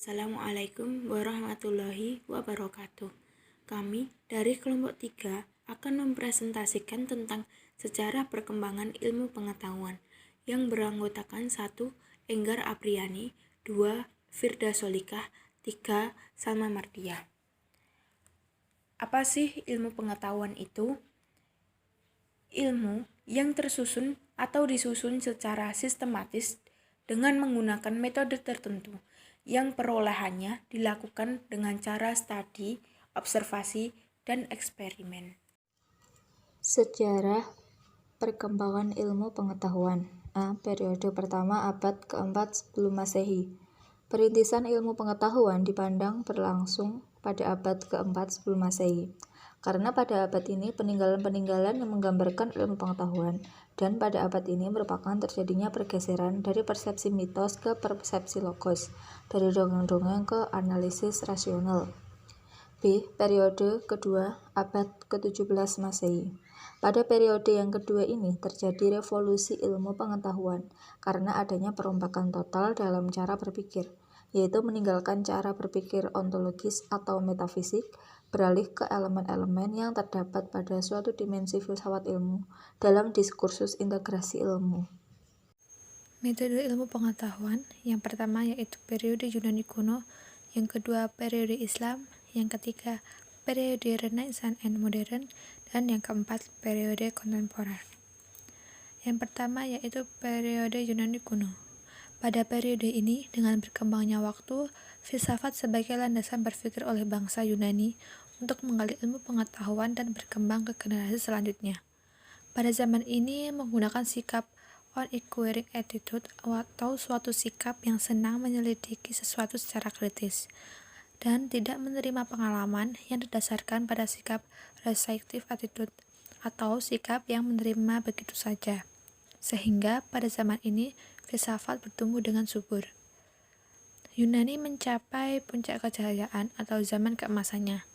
Assalamualaikum warahmatullahi wabarakatuh. Kami dari kelompok 3 akan mempresentasikan tentang sejarah perkembangan ilmu pengetahuan yang beranggotakan 1. Enggar Apriani, 2. Firda Solikah, 3. Salma Mardiah. Apa sih ilmu pengetahuan itu? Ilmu yang tersusun atau disusun secara sistematis dengan menggunakan metode tertentu yang perolehannya dilakukan dengan cara studi, observasi, dan eksperimen. Sejarah perkembangan ilmu pengetahuan. A. Periode pertama abad keempat sebelum Masehi. Perintisan ilmu pengetahuan dipandang berlangsung pada abad keempat sebelum Masehi. Karena pada abad ini peninggalan-peninggalan yang menggambarkan ilmu pengetahuan, dan pada abad ini merupakan terjadinya pergeseran dari persepsi mitos ke persepsi logos, dari dongeng-dongeng ke analisis rasional. B. Periode kedua abad ke-17 Masehi. Pada periode yang kedua ini terjadi revolusi ilmu pengetahuan karena adanya perombakan total dalam cara berpikir, yaitu meninggalkan cara berpikir ontologis atau metafisik, beralih ke elemen-elemen yang terdapat pada suatu dimensi filsafat ilmu dalam diskursus integrasi ilmu. Metode ilmu pengetahuan yang pertama yaitu periode Yunani kuno, yang kedua periode Islam, yang ketiga periode Renaissance and Modern, dan yang keempat periode kontemporer. Yang pertama yaitu periode Yunani kuno. Pada periode ini, dengan berkembangnya waktu, filsafat sebagai landasan berpikir oleh bangsa Yunani untuk menggali ilmu pengetahuan dan berkembang ke generasi selanjutnya. Pada zaman ini menggunakan sikap on-inquiring attitude atau suatu sikap yang senang menyelidiki sesuatu secara kritis dan tidak menerima pengalaman yang didasarkan pada sikap receptive attitude atau sikap yang menerima begitu saja. Sehingga pada zaman ini filsafat bertumbuh dengan subur. Yunani mencapai puncak kejayaan atau zaman keemasannya.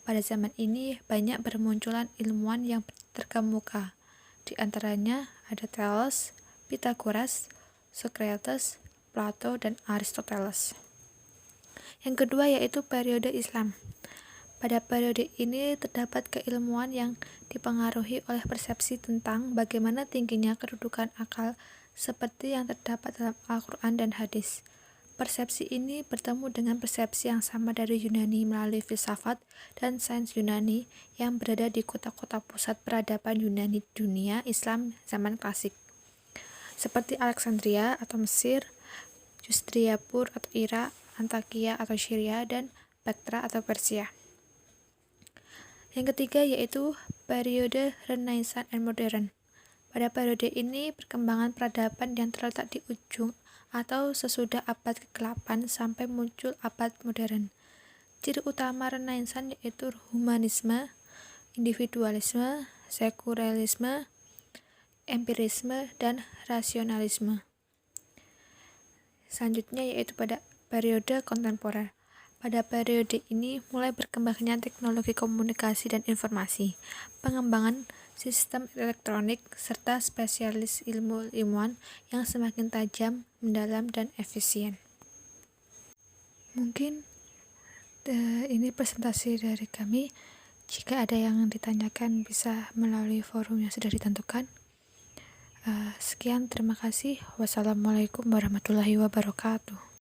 Pada zaman ini banyak bermunculan ilmuwan yang terkemuka. Di antaranya ada Thales, Pythagoras, Socrates, Plato, dan Aristoteles. Yang kedua yaitu periode Islam. Pada periode ini terdapat keilmuan yang dipengaruhi oleh persepsi tentang bagaimana tingginya kedudukan akal seperti yang terdapat dalam Al-Quran dan hadis. Persepsi ini bertemu dengan persepsi yang sama dari Yunani melalui filsafat dan sains Yunani yang berada di kota-kota pusat peradaban Yunani dunia Islam zaman klasik, seperti Alexandria atau Mesir, Justriapur atau Irak, Antakia atau Syria, dan Bactra atau Persia. Yang ketiga yaitu periode Renaissance and Modern. Pada periode ini, perkembangan peradaban yang terletak di ujung atau sesudah abad ke-8 sampai muncul abad modern. Ciri utama Renaissance yaitu humanisme, individualisme, sekularisme, empirisme, dan rasionalisme. Selanjutnya yaitu pada periode kontemporer. Pada periode ini mulai berkembangnya teknologi komunikasi dan informasi, pengembangan sistem elektronik, serta spesialis ilmuwan yang semakin tajam, mendalam, dan efisien. Mungkin ini presentasi dari kami. Jika ada yang ditanyakan bisa melalui forum yang sudah ditentukan. Sekian, terima kasih. Wassalamualaikum warahmatullahi wabarakatuh.